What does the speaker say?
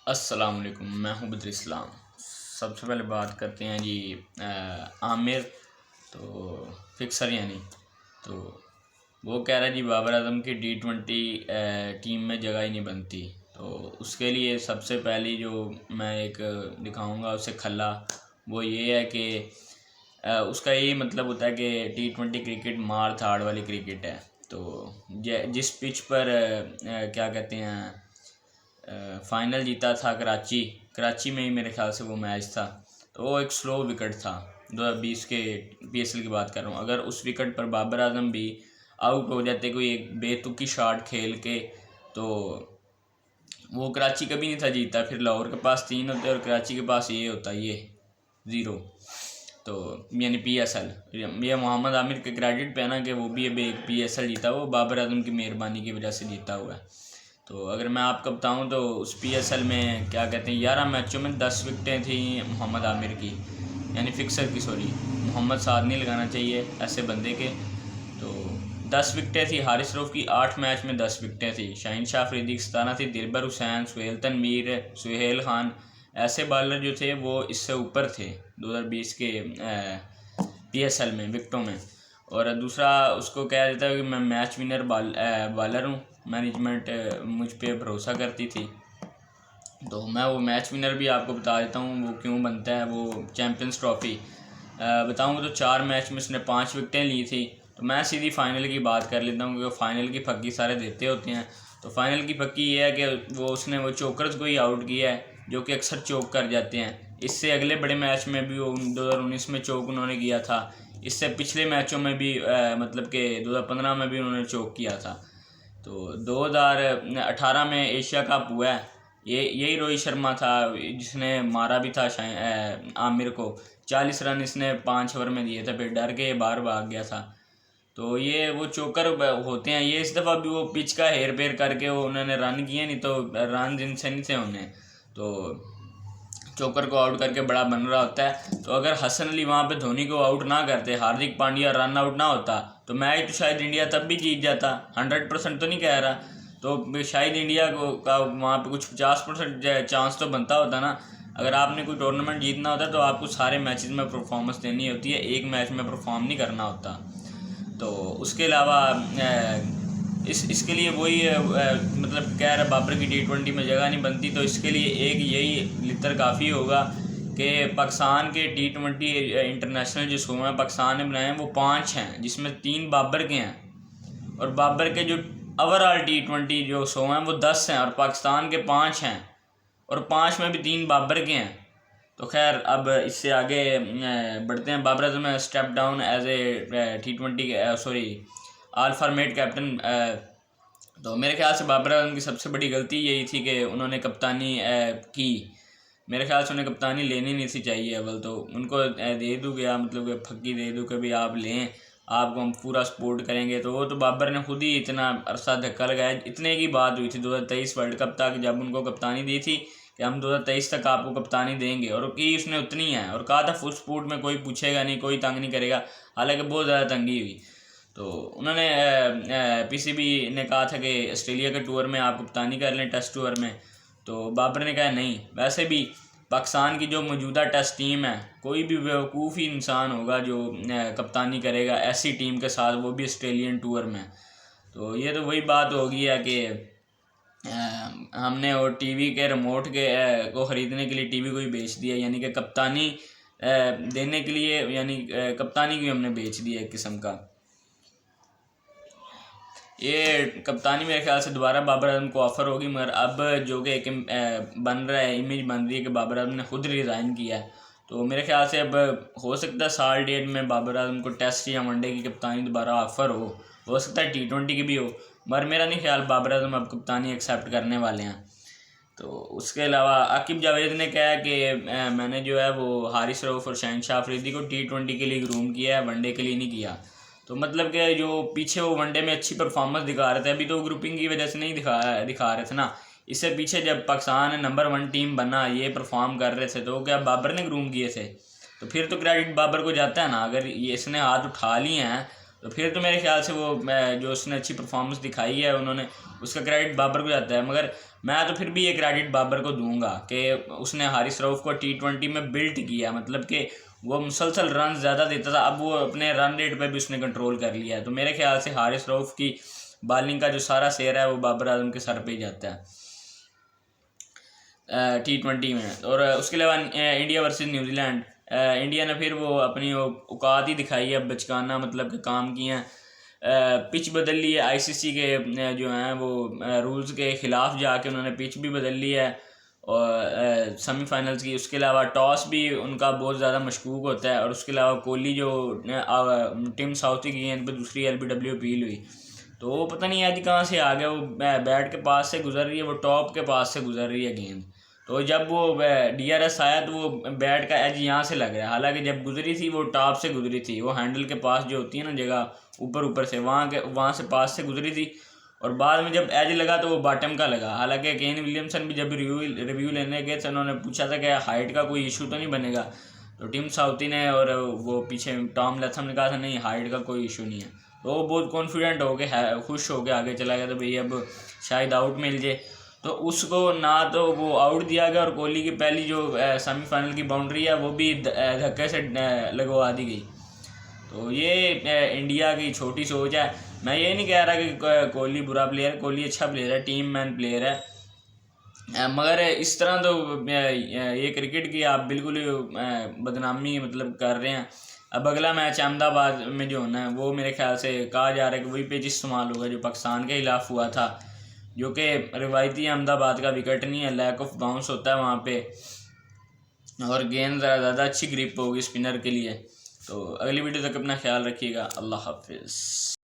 अस्सलाम वालेकुम, मैं हूं बद्र इस्लाम। सबसे पहले बात करते हैं जी आमिर। तो फिक्सर यानी तो वो कह रहा है जी बाबर आजम की T20 टीम में जगह ही नहीं बनती। तो उसके लिए सबसे पहली जो मैं एक दिखाऊंगा उसे खल्ला, वो ये है कि उसका यही मतलब होता है कि T20 क्रिकेट मार धाड़ वाली क्रिकेट है। तो जिस पिच पर क्या कहते हैं फाइनल जीता था कराची में ही मेरे ख्याल से वो मैच था। तो वो एक स्लो विकेट था, 2020 के PSL की बात कर रहा हूँ। अगर उस विकेट पर बाबर आजम भी आउट हो जाते कोई एक बेतुकी शॉट खेल के, तो वो कराची कभी नहीं था जीता। फिर लाहौर के पास 3 होते और कराची के पास ये होता, ये 0। तो यानी PSL ये मोहम्मद आमिर के क्रेडिट पे है ना कि वो भी अभी एक PSL जीता, वो बाबर आजम की मेहरबानी की वजह से जीता हुआ है। तो अगर मैं आपको बताऊं तो उस PSL में क्या कहते हैं 11 मैचों में 10 विकटें थी मोहम्मद आमिर की, यानी फिक्सर की, सॉरी, मोहम्मद साद नहीं लगाना चाहिए ऐसे बंदे के। तो 10 विकटें थी। हारिस रऊफ़ की 8 मैच में 10 विकटें थी। शाहीन शाह अफरीदी की 17 थी। दिलबर हुसैन, सुहेल तनवीर, सुहेल खान, ऐसे बॉलर जो थे वो इससे ऊपर थे 2020 के PSL में विकटों में। और दूसरा उसको कह देता है कि मैं मैच विनर बॉलर हूँ, मैनेजमेंट मुझ पे भरोसा करती थी। तो मैं वो मैच विनर भी आपको बता देता हूँ वो क्यों बनता है। वो चैम्पियंस ट्रॉफ़ी बताऊँ तो 4 मैच में उसने 5 विकटें ली थी। तो मैं सीधी फ़ाइनल की बात कर लेता हूँ क्योंकि फ़ाइनल की फक्की सारे देते होते हैं। तो फ़ाइनल की फक्की ये है कि उसने वो चोकर्स को ही आउट किया है जो कि अक्सर चोक कर जाते हैं। इससे अगले बड़े मैच में भी वो 2019 में चोक उन्होंने किया था। इससे पिछले मैचों में भी मतलब कि 2015 में भी उन्होंने चोक किया था। तो 2018 में एशिया कप हुआ है, यही रोहित शर्मा था जिसने मारा भी था आमिर को। 40 रन इसने 5 ओवर में दिए थे, फिर डर के बाहर भाग गया था। तो ये वो चोकर होते हैं। ये इस दफ़ा भी वो पिच का हेर फेर करके वो उन्होंने रन किए, नहीं तो रन जिनसे नहीं थे उन्हें। तो चोकर को आउट करके बड़ा बन रहा होता है। तो अगर हसन अली वहाँ पे धोनी को आउट ना करते, हार्दिक पांड्या रन आउट ना होता, तो मैच तो शायद इंडिया तब भी जीत जाता। 100% तो नहीं कह रहा, तो शायद इंडिया को का वहाँ पे कुछ 50% चांस तो बनता होता ना। अगर आपने कोई टूर्नामेंट जीतना होता तो आपको सारे मैचेस में परफॉर्मेंस देनी होती है, एक मैच में परफॉर्म नहीं करना होता। तो उसके अलावा इसके लिए वही मतलब कह रहा बाबर की T20 में जगह नहीं बनती। तो इसके लिए एक यही लितर काफ़ी होगा कि पाकिस्तान के T20 इंटरनेशनल जो शो हैं पाकिस्तान ने बनाए हैं वो 5 हैं, जिसमें 3 बाबर के हैं। और बाबर के जो ओवरऑल T20 जो शो हैं वो 10 हैं और पाकिस्तान के 5 हैं, और 5 में भी 3 बाबर के हैं। तो खैर अब इससे आगे बढ़ते हैं। Babar Azam step down as a T20 sorry all format captain. तो मेरे ख्याल से बाबर आजम की सबसे बड़ी गलती यही थी कि उन्होंने कप्तानी की। मेरे ख्याल से उन्हें कप्तानी लेनी नहीं थी चाहिए। अव्वल तो उनको दे दूँ गया, मतलब कि फक्की दे दूँ कि भाई आप लें, आपको हम पूरा सपोर्ट करेंगे। तो वो तो बाबर ने खुद ही इतना अरसा धक्का लगाया। इतने की बात हुई थी 2023 वर्ल्ड कप तक, जब उनको कप्तानी दी थी कि हम 2023 तक आपको कप्तानी देंगे, और की उसने उतनी है। और कहा था फुल सपोर्ट में कोई पूछेगा नहीं, कोई तंग नहीं करेगा। हालांकि बहुत ज़्यादा तंगी हुई। तो उन्होंने PCB ने कहा था कि ऑस्ट्रेलिया के टूर में आप कप्तानी कर लें, टेस्ट टूर में। तो बाबर ने कहा नहीं। वैसे भी पाकिस्तान की जो मौजूदा टेस्ट टीम है, कोई भी बेवकूफ़ ही इंसान होगा जो कप्तानी करेगा ऐसी टीम के साथ, वो भी ऑस्ट्रेलियन टूर में। तो ये तो वही बात हो गई है कि हमने वो टीवी के रिमोट के को ख़रीदने के लिए टीवी को ही बेच दिया, यानी कि कप्तानी देने के लिए, यानी कप्तानी को हमने बेच दिया एक किस्म का। ये कप्तानी मेरे ख्याल से दोबारा बाबर आजम को ऑफ़र होगी, मगर अब जो कि एक बन रहा है, इमेज बन रही है कि बाबर आजम ने खुद रिज़ाइन किया है। तो मेरे ख्याल से अब हो सकता है साल डेढ़ में बाबर आजम को टेस्ट या वनडे की कप्तानी दोबारा ऑफ़र हो सकता है T20 की भी हो, मगर मेरा नहीं ख्याल बाबर आजम अब कप्तानी एक्सेप्ट करने वाले हैं। तो उसके अलावा आकिब जावेद ने कहा कि मैंने जो है वो हारिस रऊफ़ और शाहीन शाह अफरीदी को T20 के लिए ग्रूम किया है, वनडे के लिए नहीं किया। तो मतलब कि जो पीछे वो वनडे में अच्छी परफॉर्मेंस दिखा रहे थे, अभी तो ग्रुपिंग की वजह से नहीं दिखा रहे थे ना। इससे पीछे जब पाकिस्तान नंबर 1 टीम बना, ये परफॉर्म कर रहे थे, तो क्या बाबर ने ग्रूम किए थे? तो फिर तो क्रेडिट बाबर को जाता है ना। अगर ये इसने हाथ उठा लिए हैं तो फिर तो मेरे ख्याल से वो जो उसने अच्छी परफॉर्मेंस दिखाई है उन्होंने, उसका क्रेडिट बाबर को जाता है। मगर मैं तो फिर भी ये क्रेडिट बाबर को दूंगा कि उसने हारिस रऊफ़ को T20 में बिल्ट किया, मतलब कि वो मुसलसल रन ज़्यादा देता था, अब वो अपने रन रेट पे भी उसने कंट्रोल कर लिया है। तो मेरे ख्याल से हारिस रऊफ़ की बॉलिंग का जो सारा शेयर है वो बाबर आजम के सर पे ही जाता है T20 में। और उसके अलावा इंडिया वर्सेस न्यूजीलैंड, इंडिया ने फिर वो अपनी औकात ही दिखाई है, बचकाना मतलब कि काम किए हैं। पिच बदल ली है, ICC के जो हैं वो रूल्स के ख़िलाफ़ जाके उन्होंने पिच भी बदल ली है और सेमीफाइनल्स की। उसके अलावा टॉस भी उनका बहुत ज़्यादा मशकूक होता है। और उसके अलावा कोहली जो टिम साउथी की गेंद पर दूसरी LBW अपील हुई, तो वो पता नहीं आज कहाँ से आ गया, वो बैट के पास से गुजर रही है, वो टॉप के पास से गुजर रही है गेंद। तो जब वो DRS आया तो वो बैट का एज यहाँ से लग रहा है, हालांकि जब गुजरी थी वो टॉप से गुजरी थी, वो हैंडल के पास जो होती है ना जगह ऊपर से, वहाँ से पास से गुजरी थी। और बाद में जब एज लगा तो वो बॉटम का लगा। हालांकि केन विलियमसन भी जब रिव्यू लेने गए थे, उन्होंने पूछा था कि हाइट का कोई इशू तो नहीं बनेगा, तो टिम साउथी ने और वो पीछे टॉम लैथम ने कहा था नहीं हाइट का कोई इशू नहीं है। तो वो बहुत कॉन्फिडेंट हो गए, खुश हो के आगे चला गया था भाई अब शायद आउट मिल जाए। तो उसको ना तो वो आउट दिया गया, और कोहली की पहली जो सेमीफाइनल की बाउंड्री है वो भी धक्के से लगवा दी गई। तो ये इंडिया की छोटी सोच है। मैं ये नहीं कह रहा कि कोहली बुरा प्लेयर, कोहली अच्छा प्लेयर है, टीम मैन प्लेयर है, मगर इस तरह तो ये क्रिकेट की आप बिल्कुल बदनामी मतलब कर रहे हैं। अब अगला मैच अहमदाबाद में जो होना है वो मेरे ख्याल से कहा जा रहा है कि वही पेच इस्तेमाल होगा जो पाकिस्तान के खिलाफ हुआ था, जो कि रिवायती अहमदाबाद का विकेट नहीं है, लैक ऑफ बाउंस होता है वहाँ पे, और गेंद ज़्यादा अच्छी ग्रिप होगी स्पिनर के लिए। तो अगली वीडियो तक अपना ख्याल रखिएगा। अल्लाह हाफिज़।